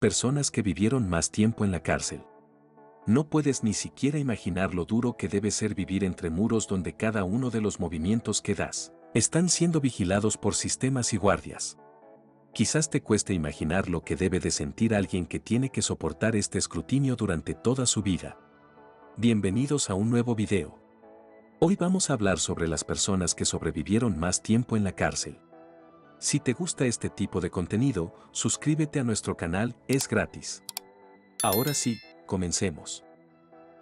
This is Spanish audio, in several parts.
Personas que vivieron más tiempo en la cárcel. No puedes ni siquiera imaginar lo duro que debe ser vivir entre muros donde cada uno de los movimientos que das están siendo vigilados por sistemas y guardias. Quizás te cueste imaginar lo que debe de sentir alguien que tiene que soportar este escrutinio durante toda su vida. Bienvenidos a un nuevo video. Hoy vamos a hablar sobre las personas que sobrevivieron más tiempo en la cárcel. Si te gusta este tipo de contenido, suscríbete a nuestro canal, es gratis. Ahora sí, comencemos.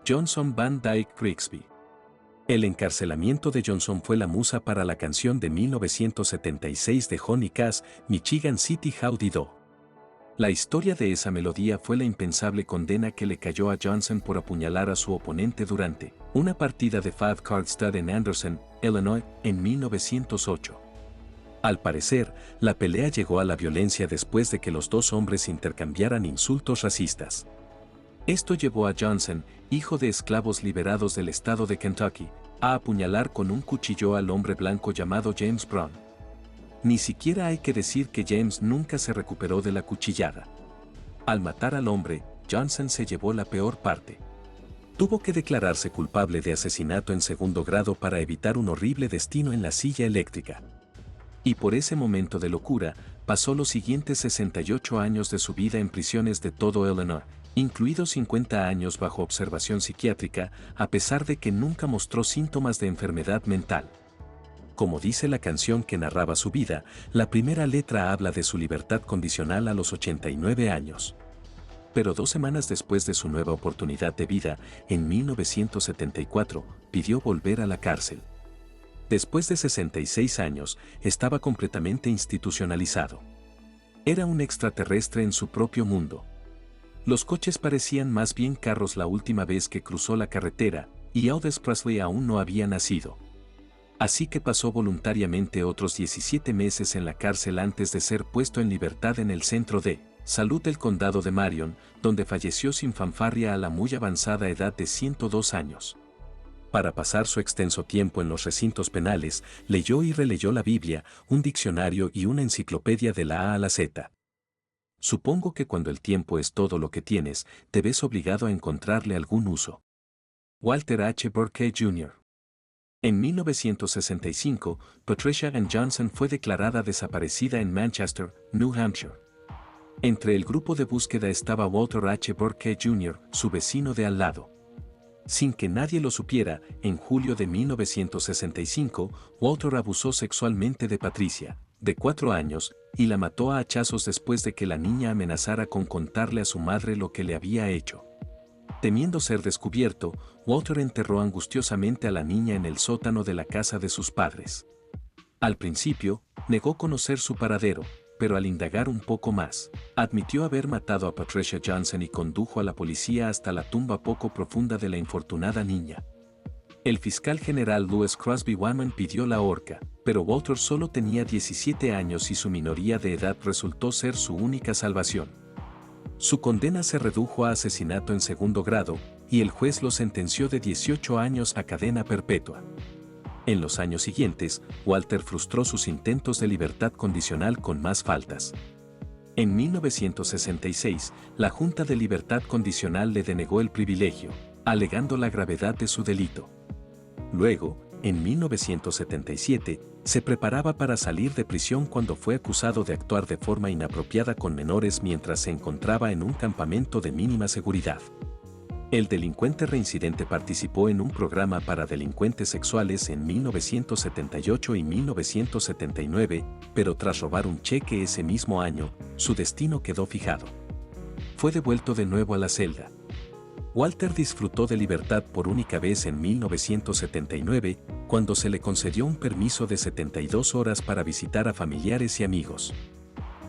Johnson Van Dyke Grigsby. El encarcelamiento de Johnson fue la musa para la canción de 1976 de Johnny Cash, Michigan City Howdy Do. La historia de esa melodía fue la impensable condena que le cayó a Johnson por apuñalar a su oponente durante una partida de Five Card Stud en Anderson, Illinois, en 1908. Al parecer, la pelea llegó a la violencia después de que los dos hombres intercambiaran insultos racistas. Esto llevó a Johnson, hijo de esclavos liberados del estado de Kentucky, a apuñalar con un cuchillo al hombre blanco llamado James Brown. Ni siquiera hay que decir que James nunca se recuperó de la cuchillada. Al matar al hombre, Johnson se llevó la peor parte. Tuvo que declararse culpable de asesinato en segundo grado para evitar un horrible destino en la silla eléctrica. Y por ese momento de locura, pasó los siguientes 68 años de su vida en prisiones de todo Illinois, incluidos 50 años bajo observación psiquiátrica, a pesar de que nunca mostró síntomas de enfermedad mental. Como dice la canción que narraba su vida, la primera letra habla de su libertad condicional a los 89 años. Pero 2 semanas después de su nueva oportunidad de vida, en 1974, pidió volver a la cárcel. Después de 66 años, estaba completamente institucionalizado. Era un extraterrestre en su propio mundo. Los coches parecían más bien carros la última vez que cruzó la carretera, y Elvis Presley aún no había nacido. Así que pasó voluntariamente otros 17 meses en la cárcel antes de ser puesto en libertad en el Centro de Salud del Condado de Marion, donde falleció sin fanfarria a la muy avanzada edad de 102 años. Para pasar su extenso tiempo en los recintos penales, leyó y releyó la Biblia, un diccionario y una enciclopedia de la A a la Z. Supongo que cuando el tiempo es todo lo que tienes, te ves obligado a encontrarle algún uso. Walter H. Burke Jr. En 1965, Patricia Ann Johnson fue declarada desaparecida en Manchester, New Hampshire. Entre el grupo de búsqueda estaba Walter H. Burke Jr., su vecino de al lado. Sin que nadie lo supiera, en julio de 1965, Walter abusó sexualmente de Patricia, de 4 años, y la mató a hachazos después de que la niña amenazara con contarle a su madre lo que le había hecho. Temiendo ser descubierto, Walter enterró angustiosamente a la niña en el sótano de la casa de sus padres. Al principio, negó conocer su paradero, pero al indagar un poco más, admitió haber matado a Patricia Johnson y condujo a la policía hasta la tumba poco profunda de la infortunada niña. El fiscal general Louis Crosby Wyman pidió la horca, pero Walter solo tenía 17 años y su minoría de edad resultó ser su única salvación. Su condena se redujo a asesinato en segundo grado, y el juez lo sentenció de 18 años a cadena perpetua. En los años siguientes, Walter frustró sus intentos de libertad condicional con más faltas. En 1966, la Junta de Libertad Condicional le denegó el privilegio, alegando la gravedad de su delito. Luego, en 1977, se preparaba para salir de prisión cuando fue acusado de actuar de forma inapropiada con menores mientras se encontraba en un campamento de mínima seguridad. El delincuente reincidente participó en un programa para delincuentes sexuales en 1978 y 1979, pero tras robar un cheque ese mismo año, su destino quedó fijado. Fue devuelto de nuevo a la celda. Walter disfrutó de libertad por única vez en 1979, cuando se le concedió un permiso de 72 horas para visitar a familiares y amigos.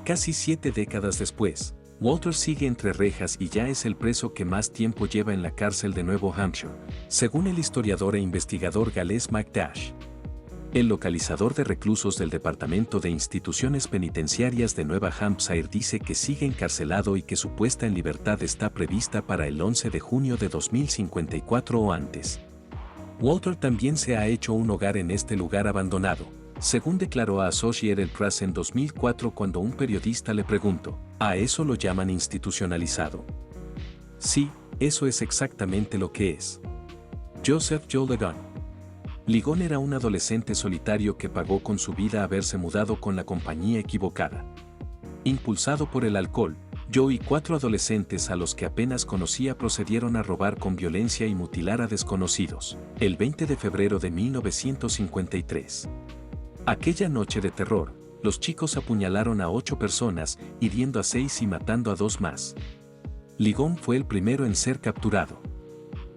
Casi 7 décadas después, Walter sigue entre rejas y ya es el preso que más tiempo lleva en la cárcel de Nuevo Hampshire, según el historiador e investigador galés McTash. El localizador de reclusos del Departamento de Instituciones Penitenciarias de Nueva Hampshire dice que sigue encarcelado y que su puesta en libertad está prevista para el 11 de junio de 2054 o antes. Walter también se ha hecho un hogar en este lugar abandonado, según declaró a Associated Press en 2004 cuando un periodista le preguntó, ¿a eso lo llaman institucionalizado? Sí, eso es exactamente lo que es. Joseph Joe Ligon. Ligon era un adolescente solitario que pagó con su vida haberse mudado con la compañía equivocada. Impulsado por el alcohol, Joe y 4 adolescentes a los que apenas conocía procedieron a robar con violencia y mutilar a desconocidos, el 20 de febrero de 1953. Aquella noche de terror, los chicos apuñalaron a 8 personas, hiriendo a 6 y matando a 2 más. Ligon fue el primero en ser capturado.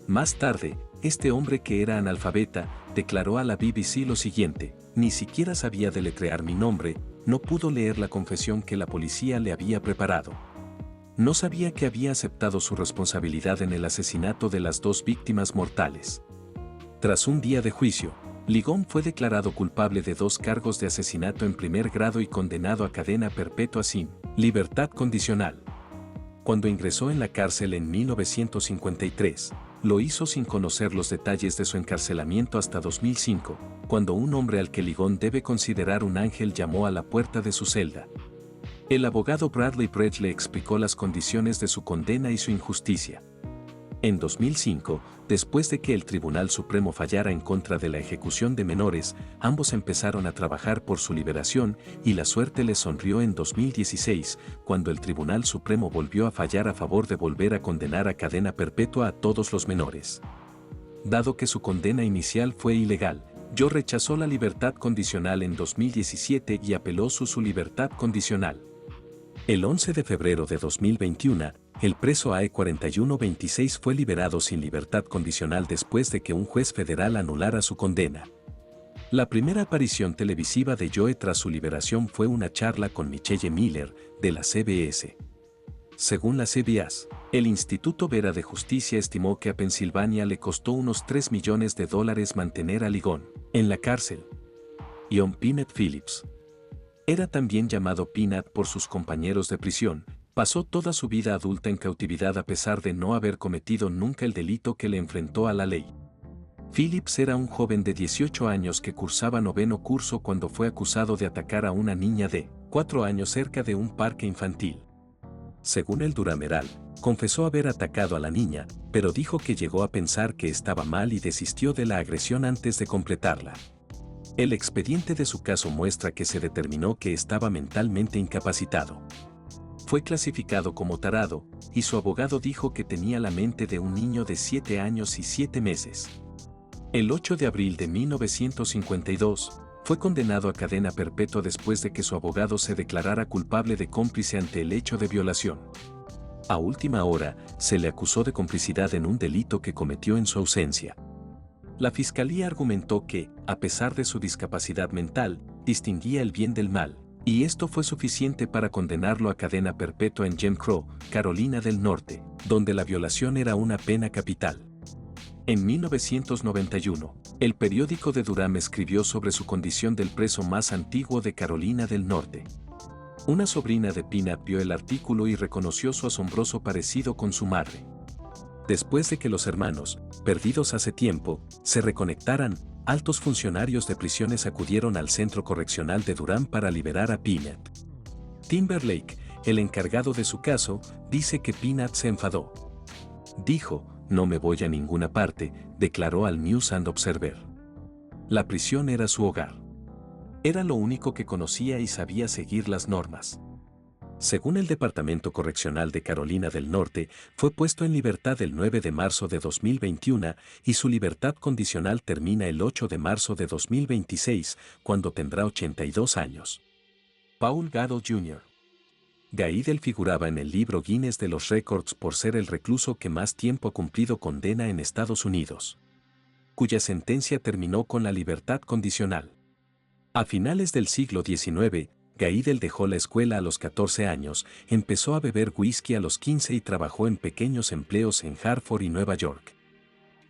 Más tarde, este hombre que era analfabeta, declaró a la BBC lo siguiente: ni siquiera sabía deletrear mi nombre, no pudo leer la confesión que la policía le había preparado. No sabía que había aceptado su responsabilidad en el asesinato de las 2 víctimas mortales. Tras un día de juicio, Ligon fue declarado culpable de 2 cargos de asesinato en primer grado y condenado a cadena perpetua sin libertad condicional. Cuando ingresó en la cárcel en 1953, lo hizo sin conocer los detalles de su encarcelamiento hasta 2005, cuando un hombre al que Ligon debe considerar un ángel llamó a la puerta de su celda. El abogado Bradley Brecht le explicó las condiciones de su condena y su injusticia. En 2005, después de que el Tribunal Supremo fallara en contra de la ejecución de menores, ambos empezaron a trabajar por su liberación y la suerte les sonrió en 2016, cuando el Tribunal Supremo volvió a fallar a favor de volver a condenar a cadena perpetua a todos los menores. Dado que su condena inicial fue ilegal, Joe rechazó la libertad condicional en 2017 y apeló su libertad condicional. El 11 de febrero de 2021, el preso AE4126 fue liberado sin libertad condicional después de que un juez federal anulara su condena. La primera aparición televisiva de Joe tras su liberación fue una charla con Michelle Miller, de la CBS. Según la CBS, el Instituto Vera de Justicia estimó que a Pensilvania le costó unos $3 millones mantener a Ligon en la cárcel. Ian Peanut Phillips. Era también llamado Peanut por sus compañeros de prisión. Pasó toda su vida adulta en cautividad a pesar de no haber cometido nunca el delito que le enfrentó a la ley. Phillips era un joven de 18 años que cursaba 9º curso cuando fue acusado de atacar a una niña de 4 años cerca de un parque infantil. Según el Durham Herald, confesó haber atacado a la niña, pero dijo que llegó a pensar que estaba mal y desistió de la agresión antes de completarla. El expediente de su caso muestra que se determinó que estaba mentalmente incapacitado. Fue clasificado como tarado, y su abogado dijo que tenía la mente de un niño de 7 años y 7 meses. El 8 de abril de 1952, fue condenado a cadena perpetua después de que su abogado se declarara culpable de cómplice ante el hecho de violación. A última hora, se le acusó de complicidad en un delito que cometió en su ausencia. La fiscalía argumentó que, a pesar de su discapacidad mental, distinguía el bien del mal, y esto fue suficiente para condenarlo a cadena perpetua en Jim Crow, Carolina del Norte, donde la violación era una pena capital. En 1991, el periódico de Durham escribió sobre su condición del preso más antiguo de Carolina del Norte. Una sobrina de Peanut vio el artículo y reconoció su asombroso parecido con su madre. Después de que los hermanos, perdidos hace tiempo, se reconectaran, altos funcionarios de prisiones acudieron al centro correccional de Durham para liberar a Peanut. Timberlake, el encargado de su caso, dice que Peanut se enfadó. Dijo: "No me voy a ninguna parte", declaró al News and Observer. La prisión era su hogar. Era lo único que conocía y sabía seguir las normas. Según el Departamento Correccional de Carolina del Norte, fue puesto en libertad el 9 de marzo de 2021 y su libertad condicional termina el 8 de marzo de 2026, cuando tendrá 82 años. Paul Gadel Jr. Gaidel figuraba en el libro Guinness de los récords por ser el recluso que más tiempo ha cumplido condena en Estados Unidos, cuya sentencia terminó con la libertad condicional. A finales del siglo XIX, Gaidel dejó la escuela a los 14 años, empezó a beber whisky a los 15 y trabajó en pequeños empleos en Hartford y Nueva York.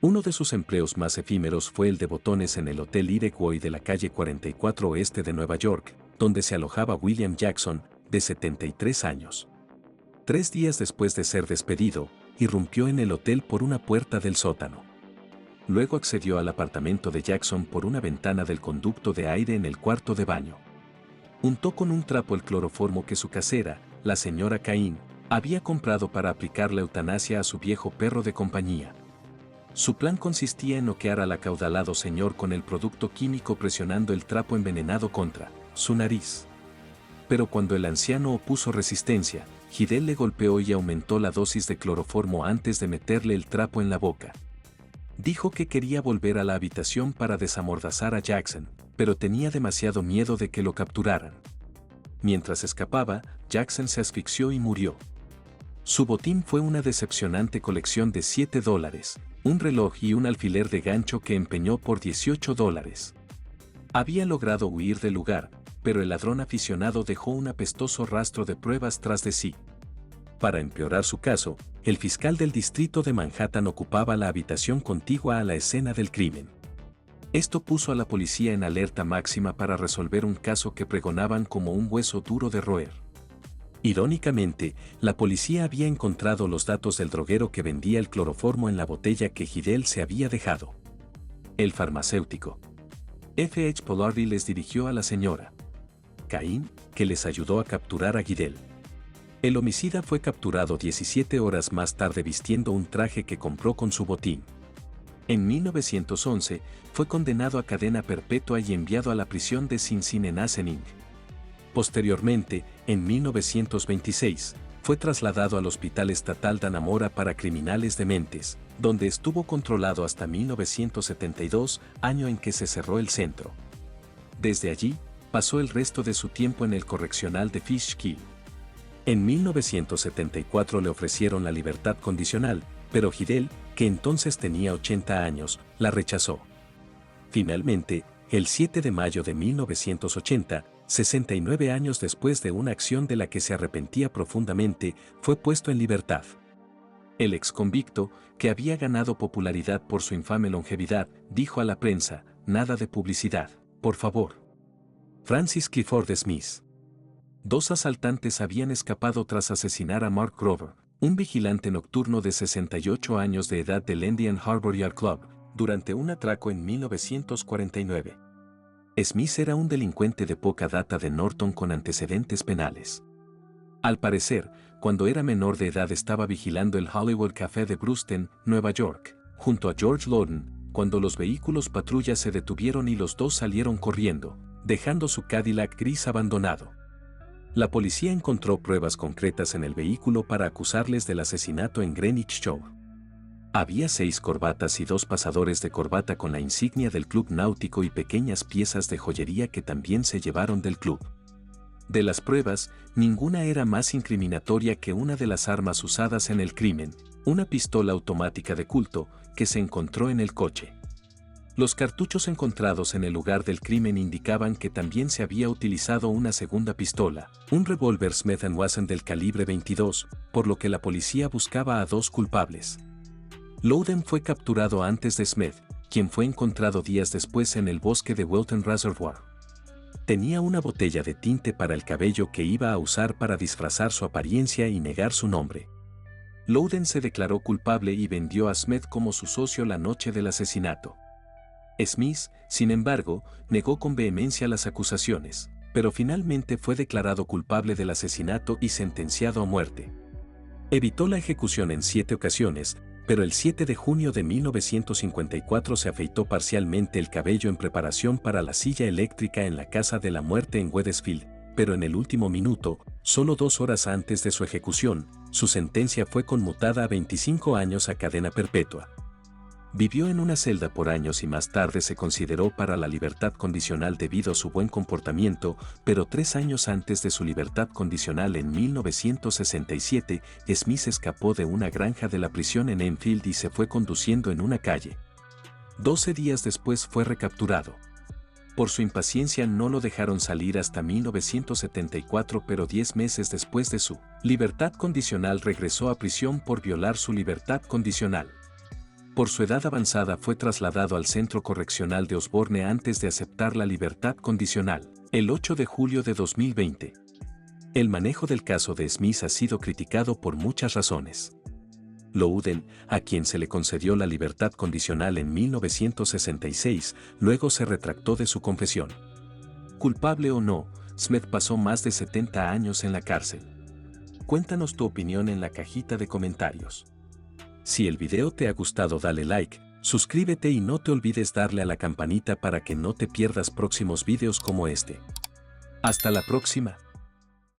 Uno de sus empleos más efímeros fue el de botones en el Hotel Iroquois de la calle 44 oeste de Nueva York, donde se alojaba William Jackson, de 73 años. 3 días después de ser despedido, irrumpió en el hotel por una puerta del sótano. luego accedió al apartamento de Jackson por una ventana del conducto de aire en el cuarto de baño. Untó con un trapo el cloroformo que su casera, la señora Cain, había comprado para aplicar la eutanasia a su viejo perro de compañía. Su plan consistía en noquear al acaudalado señor con el producto químico presionando el trapo envenenado contra su nariz. Pero cuando el anciano opuso resistencia, Giddel le golpeó y aumentó la dosis de cloroformo antes de meterle el trapo en la boca. Dijo que quería volver a la habitación para desamordazar a Jackson, pero tenía demasiado miedo de que lo capturaran. Mientras escapaba, Jackson se asfixió y murió. Su botín fue una decepcionante colección de $7, un reloj y un alfiler de gancho que empeñó por $18. Había logrado huir del lugar, pero el ladrón aficionado dejó un apestoso rastro de pruebas tras de sí. Para empeorar su caso, el fiscal del distrito de Manhattan ocupaba la habitación contigua a la escena del crimen. Esto puso a la policía en alerta máxima para resolver un caso que pregonaban como un hueso duro de roer. Irónicamente, la policía había encontrado los datos del droguero que vendía el cloroformo en la botella que Giddel se había dejado. El farmacéutico F. H. Pollardy les dirigió a la señora Cain, que les ayudó a capturar a Giddel. El homicida fue capturado 17 horas más tarde vistiendo un traje que compró con su botín. En 1911, fue condenado a cadena perpetua y enviado a la prisión de Cincinnati. Posteriormente, en 1926, fue trasladado al Hospital Estatal Dannemora para criminales dementes, donde estuvo controlado hasta 1972, año en que se cerró el centro. Desde allí, pasó el resto de su tiempo en el correccional de Fishkill. En 1974 le ofrecieron la libertad condicional, pero Giddel, que entonces tenía 80 años, la rechazó. Finalmente, el 7 de mayo de 1980, 69 años después de una acción de la que se arrepentía profundamente, fue puesto en libertad. El exconvicto, que había ganado popularidad por su infame longevidad, dijo a la prensa: "Nada de publicidad, por favor". Francis Clifford Smith. Dos asaltantes habían escapado tras asesinar a Mark Grover, un vigilante nocturno de 68 años de edad del Indian Harbor Yacht Club, durante un atraco en 1949. Smith era un delincuente de poca data de Norton con antecedentes penales. Al parecer, cuando era menor de edad estaba vigilando el Hollywood Café de Brewster, Nueva York, junto a George Lawton, cuando los vehículos patrulla se detuvieron y los dos salieron corriendo, dejando su Cadillac gris abandonado. La policía encontró pruebas concretas en el vehículo para acusarles del asesinato en Greenwich Shore. Había 6 corbatas y 2 pasadores de corbata con la insignia del club náutico y pequeñas piezas de joyería que también se llevaron del club. De las pruebas, ninguna era más incriminatoria que una de las armas usadas en el crimen, una pistola automática de culto, que se encontró en el coche. Los cartuchos encontrados en el lugar del crimen indicaban que también se había utilizado una segunda pistola, un revólver Smith & Wesson del calibre 22, por lo que la policía buscaba a 2 culpables. Lowden fue capturado antes de Smith, quien fue encontrado días después en el bosque de Wilton Reservoir. Tenía una botella de tinte para el cabello que iba a usar para disfrazar su apariencia y negar su nombre. Lowden se declaró culpable y vendió a Smith como su socio la noche del asesinato. Smith, sin embargo, negó con vehemencia las acusaciones, pero finalmente fue declarado culpable del asesinato y sentenciado a muerte. Evitó la ejecución en 7 ocasiones, pero el 7 de junio de 1954 se afeitó parcialmente el cabello en preparación para la silla eléctrica en la casa de la muerte en Wethersfield, pero en el último minuto, solo 2 horas antes de su ejecución, su sentencia fue conmutada a 25 años a cadena perpetua. Vivió en una celda por años y más tarde se consideró para la libertad condicional debido a su buen comportamiento, pero 3 años antes de su libertad condicional en 1967, Smith escapó de una granja de la prisión en Enfield y se fue conduciendo en una calle. 12 días después fue recapturado. Por su impaciencia no lo dejaron salir hasta 1974, pero 10 meses después de su libertad condicional regresó a prisión por violar su libertad condicional. Por su edad avanzada fue trasladado al Centro Correccional de Osborne antes de aceptar la libertad condicional, el 8 de julio de 2020. El manejo del caso de Smith ha sido criticado por muchas razones. Louden, a quien se le concedió la libertad condicional en 1966, luego se retractó de su confesión. Culpable o no, Smith pasó más de 70 años en la cárcel. Cuéntanos tu opinión en la cajita de comentarios. Si el video te ha gustado, dale like, suscríbete y no te olvides darle a la campanita para que no te pierdas próximos videos como este. Hasta la próxima.